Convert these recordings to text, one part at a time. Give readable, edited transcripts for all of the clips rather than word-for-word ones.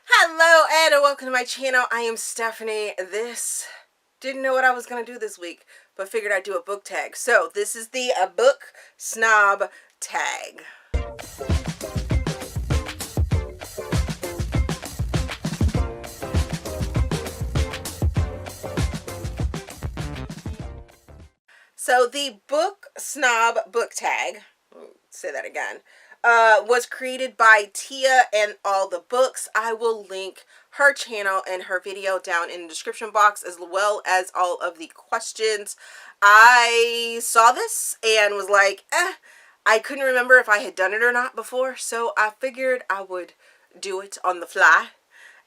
Hello and welcome to my channel. I am Stephanie. Didn't know what I was going to do this week, but figured I'd do a book tag. So this is the book snob tag. So the book snob book tag, say that again, was created by Tia and All the Books. I will link her channel and her video down in the description box, as well as all of the questions. I saw this and was like, I couldn't remember if I had done it or not before, so I figured I would do it on the fly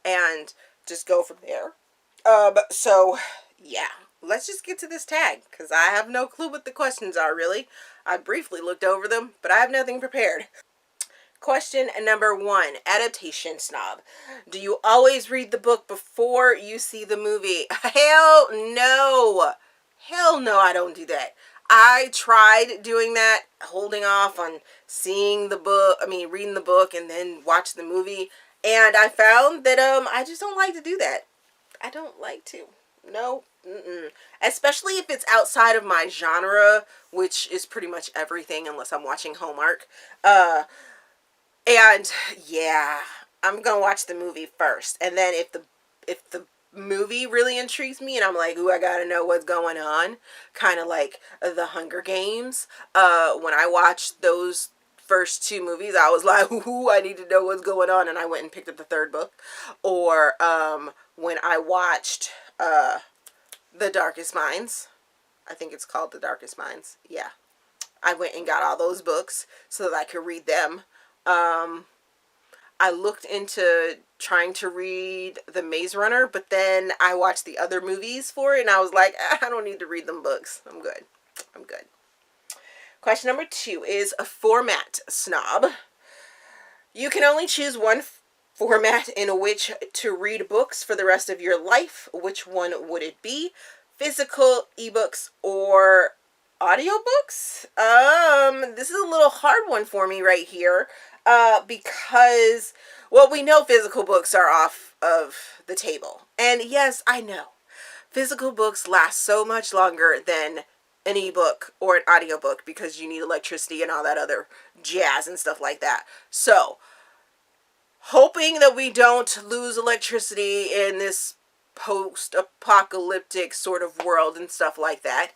and just go from there. So yeah, let's just get to this tag, because I have no clue what the questions are, really. I briefly looked over them, but I have nothing prepared. Question number 1, Adaptation Snob. Do you always read the book before you see the movie? Hell no. Hell no, I don't do that. I tried doing that, holding off on reading the book and then watch the movie, and I found that I just don't like to do that. I don't like to. No. Especially if it's outside of my genre, which is pretty much everything unless I'm watching Hallmark. And yeah, I'm gonna watch the movie first, and then if the movie really intrigues me and I'm like, ooh, I gotta know what's going on, kind of like The Hunger Games. When I watched those first 2 movies, I was like, ooh, I need to know what's going on, and I went and picked up the 3rd book. Or when I watched The Darkest Minds, I think it's called The Darkest Minds. Yeah, I went and got all those books so that I could read them. I looked into trying to read The Maze Runner, but then I watched the other movies for it, and I was like, I don't need to read them books. I'm good. I'm good. Question number 2 is a format snob. You can only choose one format in which to read books for the rest of your life. Which one would it be? Physical, ebooks, or audiobooks? This is a little hard one for me right here. Because, well, we know physical books are off of the table. And yes, I know. Physical books last so much longer than an ebook or an audiobook, because you need electricity and all that other jazz and stuff like that. So, hoping that we don't lose electricity in this post-apocalyptic sort of world and stuff like that,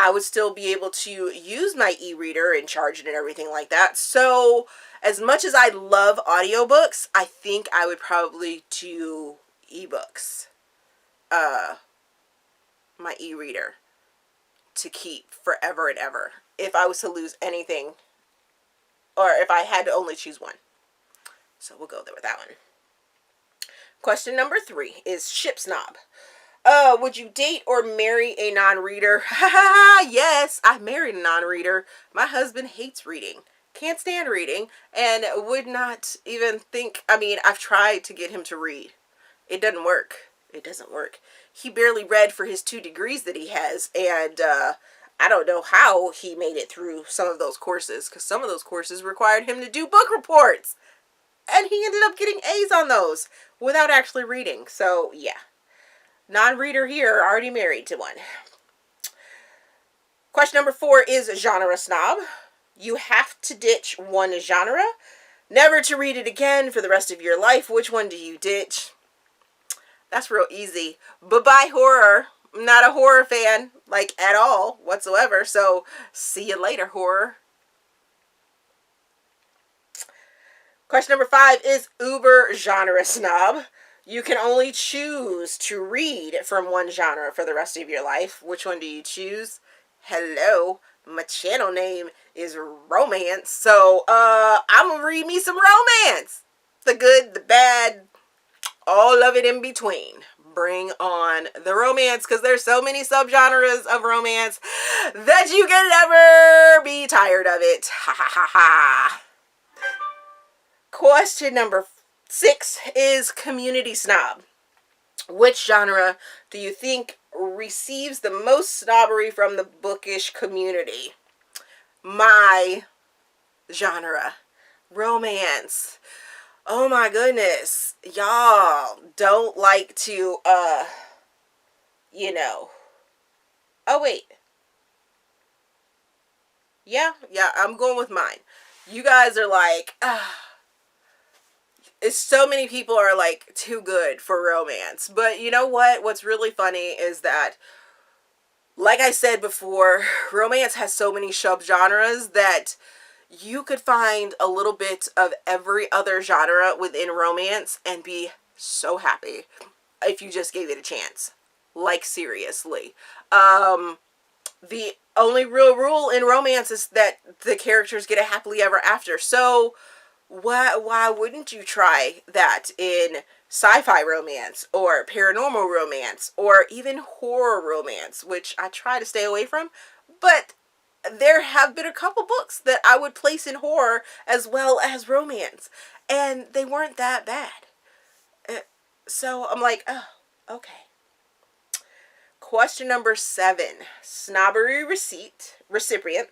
I would still be able to use my e-reader and charge it and everything like that. So, as much as I love audiobooks, I think I would probably do ebooks. My e-reader to keep forever and ever, if I was to lose anything, or if I had to only choose one. So we'll go there with that one. Question number 3 is ship snob. Would you date or marry a non-reader? Yes, I married a non-reader. My husband hates reading. Can't stand reading, and would not even think, I've tried to get him to read. It doesn't work. It doesn't work. He barely read for his 2 degrees that he has, and I don't know how he made it through some of those courses, because some of those courses required him to do book reports, and he ended up getting A's on those without actually reading. So yeah, non-reader here, already married to one. Question number 4 is genre snob. You have to ditch one genre, never to read it again for the rest of your life. Which one do you ditch? That's real easy. Bye-bye horror. I'm not a horror fan, like, at all whatsoever. So see you later, horror. Question number 5 is uber genre snob. You can only choose to read from one genre for the rest of your life. Which one do you choose? Hello, my channel name is romance, so I'm gonna read me some romance. The good, the bad, all of it in between. Bring on the romance, because there's so many subgenres of romance that you can never be tired of it. Ha ha ha ha. Question number 6 is community snob. Which genre do you think receives the most snobbery from the bookish community? My genre. Romance. Oh my goodness. y'all don't like to, you know. Oh, wait. Yeah, I'm going with mine. You guys are like, it's so many people are like too good for romance. But you know what? What's really funny is that, like I said before, romance has so many subgenres that you could find a little bit of every other genre within romance and be so happy if you just gave it a chance. Like, seriously. The only real rule in romance is that the characters get a happily ever after. So why wouldn't you try that in sci-fi romance or paranormal romance or even horror romance, which I try to stay away from, but there have been a couple books that I would place in horror as well as romance, and they weren't that bad. So I'm like, oh, okay. Question number 7. Snobbery Recipient.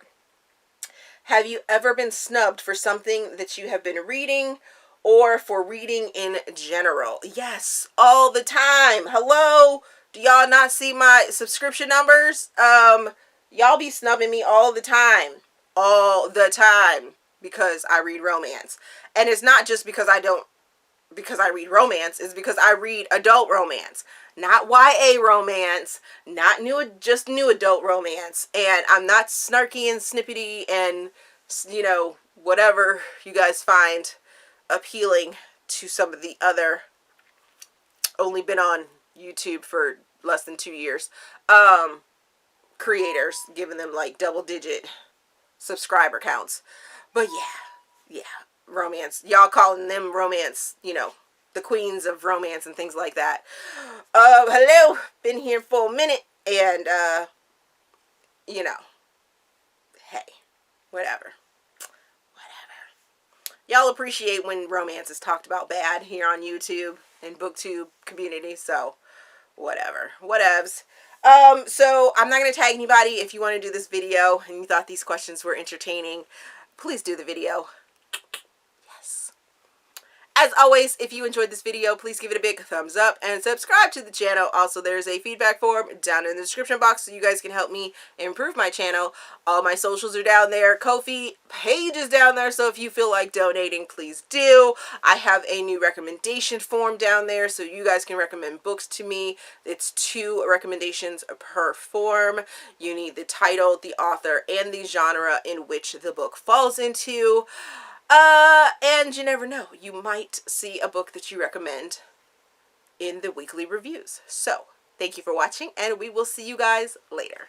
Have you ever been snubbed for something that you have been reading or for reading in general? Yes, all the time. Hello? Do y'all not see my subscription numbers? Y'all be snubbing me all the time. All the time. Because I read romance. And it's not just because I read romance, is because I read adult romance, not YA romance, not just new adult romance. And I'm not snarky and snippety and, you know, whatever you guys find appealing to some of the other, only been on YouTube for less than 2 years, creators, giving them like double-digit subscriber counts. But yeah, romance. Y'all calling them romance, you know, the queens of romance and things like that. Hello, been here for a minute, and you know, hey, whatever. Y'all appreciate when romance is talked about bad here on YouTube and booktube community, so whatever, whatevs. So I'm not going to tag anybody. If you want to do this video and you thought these questions were entertaining, please do the video. Yes. As always, if you enjoyed this video, please give it a big thumbs up and subscribe to the channel. Also, there's a feedback form down in the description box so you guys can help me improve my channel. All my socials are down there. Ko-fi page is down there, so if you feel like donating, please do. I have a new recommendation form down there so you guys can recommend books to me. It's 2 recommendations per form. You need the title, the author, and the genre in which the book falls into. And you never know, you might see a book that you recommend in the weekly reviews. So, thank you for watching, and we will see you guys later.